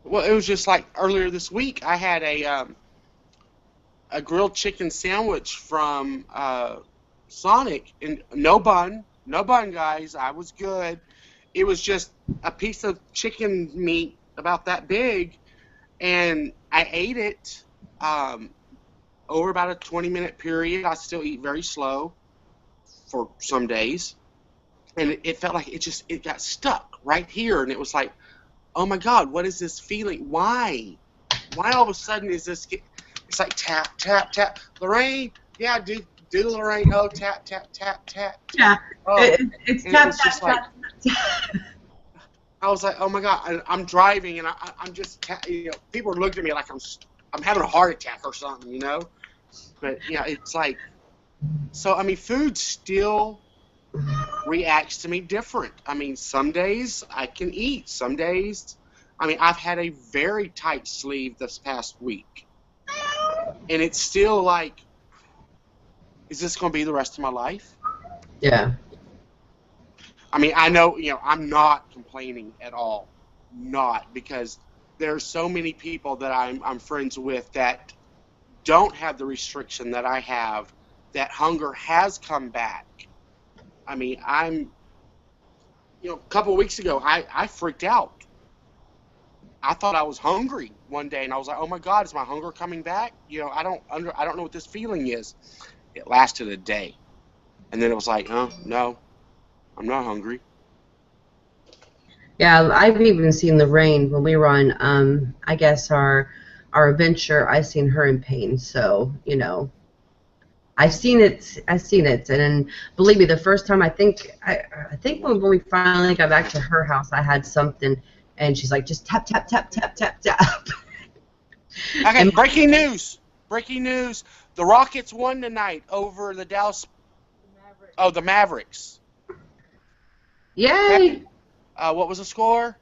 Well, it was just like earlier this week. I had a grilled chicken sandwich from Sonic, and no bun, guys. I was good. It was just a piece of chicken meat about that big, and I ate it over about a 20-minute period. I still eat very slow for some days, and it felt like it got stuck right here, and it was like, oh my God, what is this feeling? Why all of a sudden is this? It's like tap, tap, tap. Lorraine, yeah, do Lorraine. Oh, tap, tap, tap, tap. Yeah, oh. it's tap, tap, tap. I was like, oh my God, I'm driving and I'm just, people are looking at me like I'm having a heart attack or something, But yeah, it's like, so I mean, food still reacts to me different. I mean, some days I can eat. Some days, I mean, I've had a very tight sleeve this past week. And it's still like, is this going to be the rest of my life? Yeah. I mean, I know, I'm not complaining at all. Not, because there are so many people that I'm friends with that don't have the restriction that I have, that hunger has come back. I mean, a couple of weeks ago, I freaked out. I thought I was hungry one day, and I was like, "Oh my God, is my hunger coming back?" I don't know what this feeling is. It lasted a day, and then it was like, "Oh no, I'm not hungry." Yeah, I've even seen the rain when we were on. I guess our adventure. I seen her in pain, so I've seen it, and then, believe me, the first time I think when we finally got back to her house, I had something, and she's like, just tap, tap, tap, tap, tap, tap. Okay, and breaking news. The Rockets won tonight over the Dallas. The Mavericks. Yay! Okay. What was the score?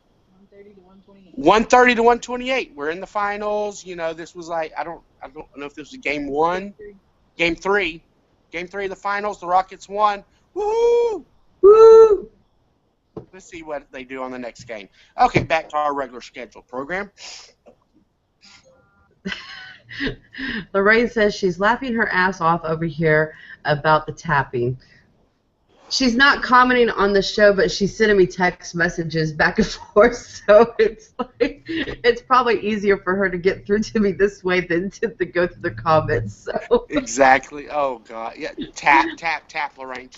130 to 128. 130 to 128. We're in the finals. This was like, I don't know if this was game one. Game three of the finals, the Rockets won. Woo! Woo! Let's see what they do on the next game. Okay, back to our regular scheduled program. Lorraine says she's laughing her ass off over here about the tapping. She's not commenting on the show, but she's sending me text messages back and forth, so it's probably easier for her to get through to me this way than to go through the comments. So. Exactly. Oh, God. Yeah. Tap, tap, tap, Lorraine.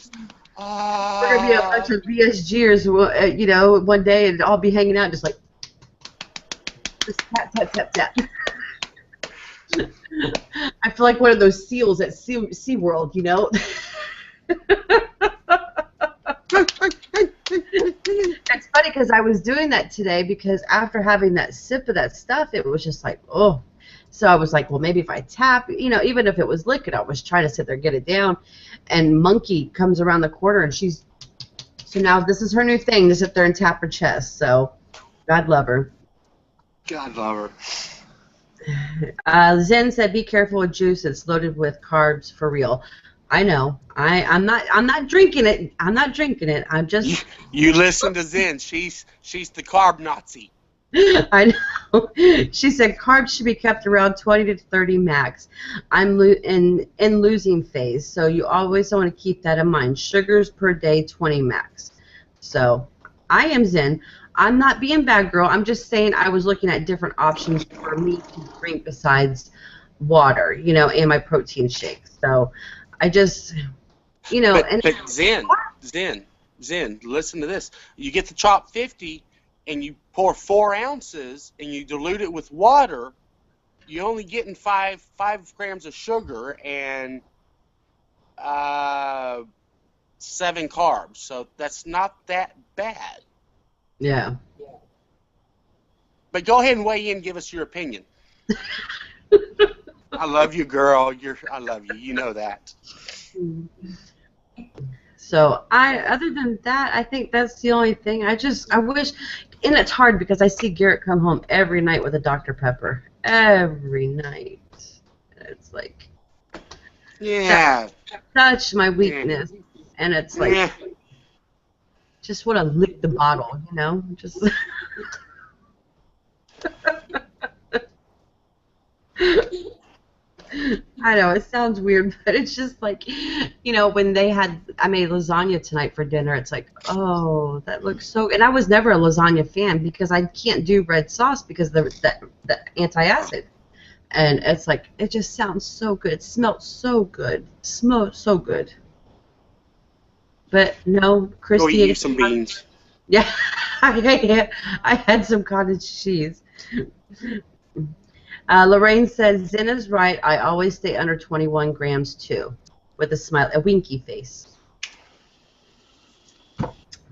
We're going to be a bunch of BSGers, one day, and all be hanging out just like, just tap, tap, tap, tap. I feel like one of those seals at SeaWorld, It's funny because I was doing that today because after having that sip of that stuff, it was just like, oh. So I was like, well, maybe if I tap, even if it was liquid, I was trying to sit there, get it down. And Monkey comes around the corner, and so now this is her new thing, to sit there and tap her chest. So God love her. God love her. Zen said, be careful with juice. It's loaded with carbs for real. I know. I'm not drinking it. I'm just. You listen to Zen. She's the carb Nazi. I know. She said carbs should be kept around 20 to 30 max. I'm in losing phase, so you always want to keep that in mind. Sugars per day, 20 max. So I am Zen. I'm not being bad girl. I'm just saying I was looking at different options for me to drink besides water, and my protein shakes. So I just, But Zen, listen to this. You get the Chop 50 and you pour 4 ounces and you dilute it with water, you're only getting 5 grams of sugar and 7 carbs. So that's not that bad. Yeah. But go ahead and weigh in and give us your opinion. I love you, girl. I love you. You know that. So other than that, I think that's the only thing. I wish, and it's hard because I see Garrett come home every night with a Dr. Pepper. Every night. It's like, yeah, that's my weakness. And it's like, just want to lick the bottle, just. I know, it sounds weird, but it's just like, when I made lasagna tonight for dinner, it's like, oh, that looks so, and I was never a lasagna fan because I can't do red sauce because the anti-acid. And it's like, it just sounds so good. It smelled so good. Smelled so good. But no, Christy. Go eat some beans. Yeah, I had some cottage cheese. Lorraine says, Zen is right. I always stay under 21 grams too, with a winky face.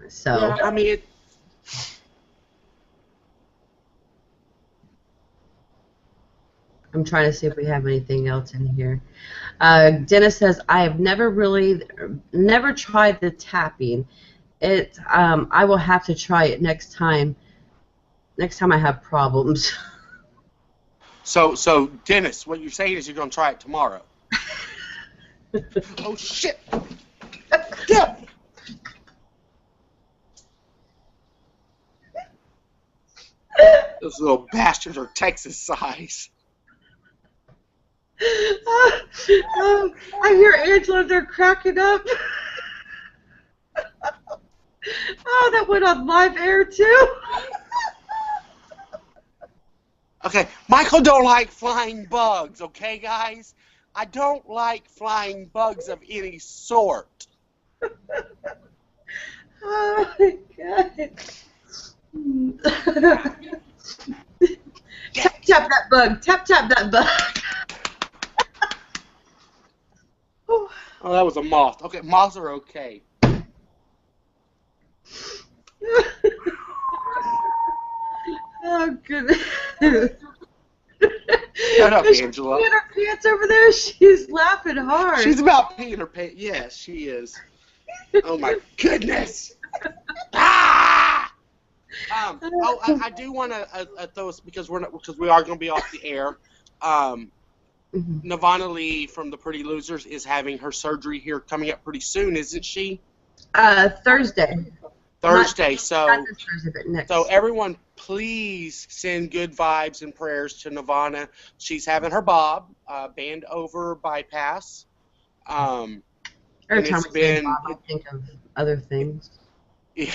So. Yeah, I mean, I'm trying to see if we have anything else in here. Dennis says, I have never tried the tapping. I will have to try it next time I have problems. So Dennis, what you're saying is you're going to try it tomorrow. Oh, shit. Yeah. Those little bastards are Texas size. I hear Angela, they're cracking up. Oh, that went on live air too. Okay, Michael don't like flying bugs, okay, guys? I don't like flying bugs of any sort. Oh, my God. Tap, tap that bug. Tap, tap that bug. Oh, that was a moth. Okay, moths are okay. Oh, goodness. Shut up, Angela. She's peeing her pants over there. She's laughing hard. She's about peeing her pants. Yes, she is. Oh, my goodness. Ah! I do want to throw us, because we are going to be off the air. Nirvana Lee from the Pretty Losers is having her surgery here coming up pretty soon, isn't she? Thursday. Thursday. Not this Thursday, but next. So everyone, please send good vibes and prayers to Nirvana. She's having her bob, band over bypass. Every time I say bob, I think of other things. Yeah.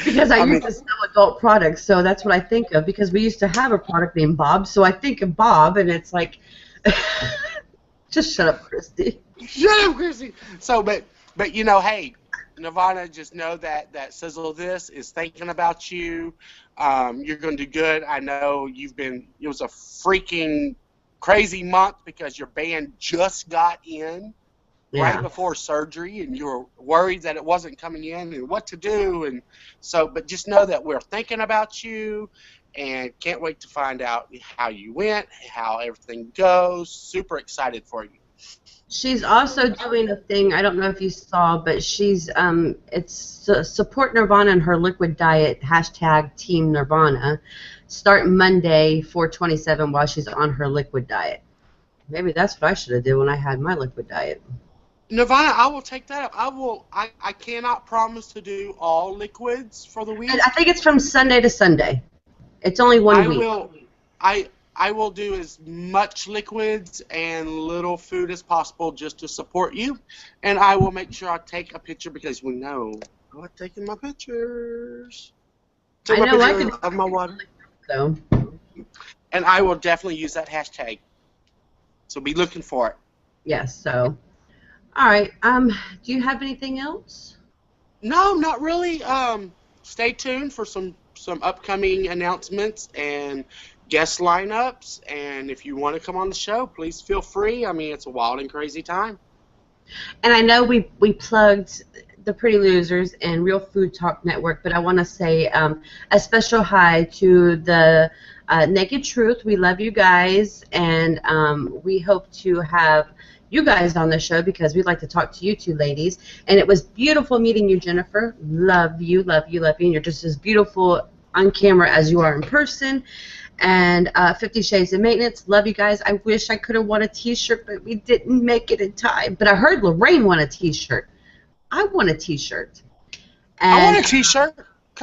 Because I used to sell adult products, so that's what I think of. Because we used to have a product named Bob, so I think of Bob, and it's like, just shut up, Christy. Shut up, Christy. So, but hey, Nirvana, just know that Sizzle This is thinking about you. You're going to do good. I know it was a freaking crazy month because your band just got in. Right before surgery, and you were worried that it wasn't coming in and what to do, and so, but just know that we're thinking about you and can't wait to find out how you went, how everything goes. Super excited for you. She's also doing a thing, I don't know if you saw, but she's it's support Nirvana and her liquid diet, #Team Nirvana, start Monday 4/27 while she's on her liquid diet. Maybe that's what I should have did when I had my liquid diet. Nirvana, I will take that up. I cannot promise to do all liquids for the week. I think it's from Sunday to Sunday. It's only one week. I will do as much liquids and little food as possible just to support you. And I will make sure I take a picture because we know I like taking my pictures. Took I my know I picture could. of my water. So And I will definitely use that hashtag. So be looking for it. yes. So all right. Do you have anything else? No, not really. Stay tuned for some upcoming announcements and guest lineups. And if you want to come on the show, please feel free. I mean, it's a wild and crazy time. And I know we plugged the Pretty Losers and Real Food Talk Network, but I want to say a special hi to the Naked Truth. We love you guys, and we hope to have you guys on the show because we'd like to talk to you two ladies. And it was beautiful meeting you, Jennifer. Love you, love you, love you. And you're just as beautiful on camera as you are in person. And 50 Shades of Maintenance. Love you guys. I wish I could have won a T-shirt, but we didn't make it in time. But I heard Lorraine won a T-shirt. I won a T-shirt. And, I want a T-shirt.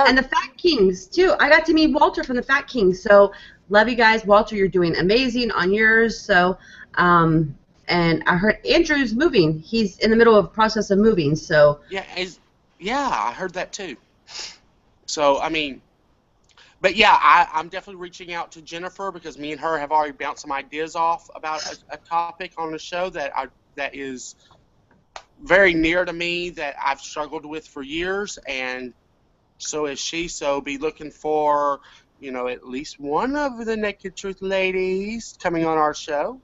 And the Fat Kings, too. I got to meet Walter from the Fat Kings. So love you guys. Walter, you're doing amazing on yours. So, and I heard Andrew's moving. He's in the middle of the process of moving. So yeah, I heard that too. So, I mean... But yeah, I'm definitely reaching out to Jennifer because me and her have already bounced some ideas off about a topic on the show that is very near to me that I've struggled with for years, and so is she. So be looking for, at least one of the Naked Truth ladies coming on our show.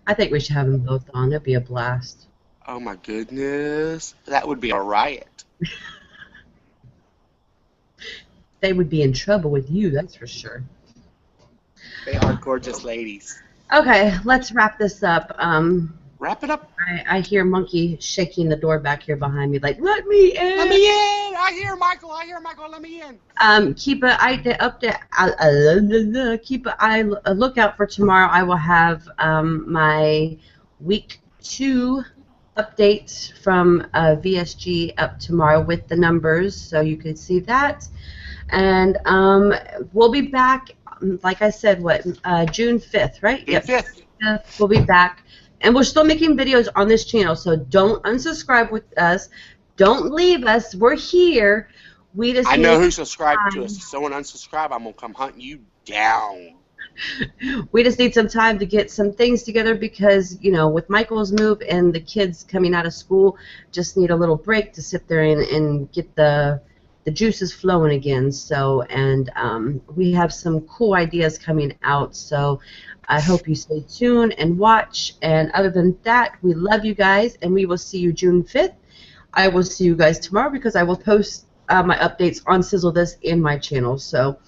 I think we should have them both on. It'd be a blast. Oh my goodness, that would be a riot. They would be in trouble with you, that's for sure. They are gorgeous ladies. Okay, let's wrap this up. Wrap it up. I hear Monkey shaking the door back here behind me, like, let me in. Let me in. I hear Michael. Let me in. Keep a lookout for tomorrow. I will have my week 2 update from VSG up tomorrow with the numbers, so you can see that. And we'll be back, like I said, June 5th, right? June 5th. We'll be back. And we're still making videos on this channel, so don't unsubscribe with us. Don't leave us. We're here. I know who subscribed to us. If someone unsubscribe, I'm going to come hunt you down. We just need some time to get some things together because, with Michael's move and the kids coming out of school, just need a little break to sit there and get the juices flowing again. So, and we have some cool ideas coming out. So I hope you stay tuned and watch. And other than that, we love you guys, and we will see you June 5th. I will see you guys tomorrow because I will post my updates on Sizzle This in my channel. So,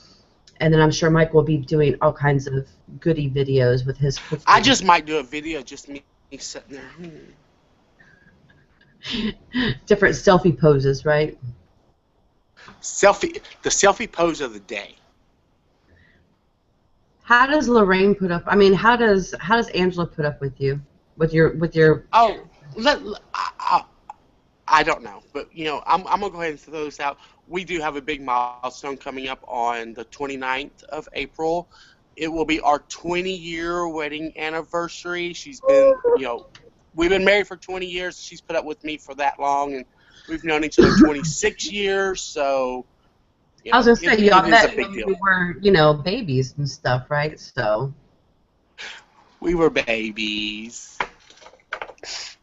and then I'm sure Mike will be doing all kinds of goodie videos with his cooking. I just might do a video just me sitting there. Different selfie poses, right? The selfie pose of the day. How does Lorraine put up? I mean, how does Angela put up with you, with your? Oh, I don't know, but I'm gonna go ahead and throw this out. We do have a big milestone coming up on the 29th of April. It will be our 20-year wedding anniversary. She's been, we've been married for 20 years. She's put up with me for that long, and we've known each other 26 years. So, I was gonna say, y'all met when we were, babies and stuff, right? So we were babies,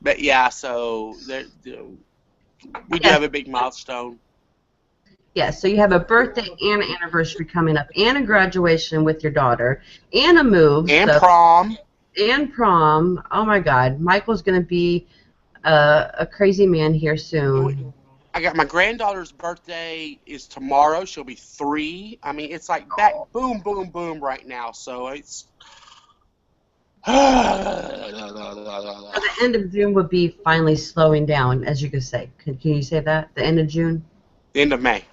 but yeah. So we do have a big milestone. Yeah, so you have a birthday and an anniversary coming up, and a graduation with your daughter, and a move. And prom. And prom. Oh, my God. Michael's going to be a crazy man here soon. I got my granddaughter's birthday is tomorrow. She'll be 3. I mean, it's like back, boom, boom, boom right now. So it's... So the end of June would be finally slowing down, as you could say. Can you say that? The end of June? The end of May.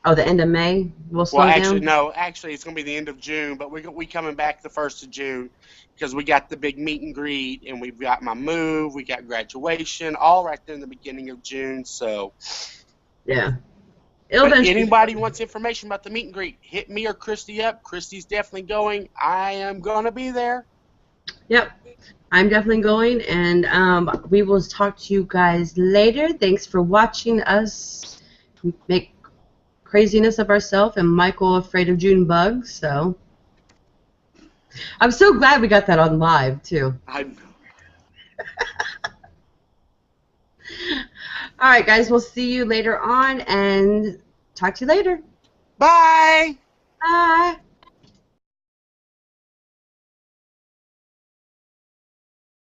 Oh, the end of May will slow down? No, actually, it's going to be the end of June, but we coming back the 1st of June because we got the big meet and greet, and we've got my move, we got graduation, all right there in the beginning of June, so... Yeah. If anybody wants information about the meet and greet, hit me or Christy up. Christy's definitely going. I am going to be there. Yep. I'm definitely going, and we will talk to you guys later. Thanks for watching us make craziness of ourselves, and Michael afraid of June bugs. So I'm so glad we got that on live too. All right, guys, we'll see you later on, and talk to you later. Bye. Bye.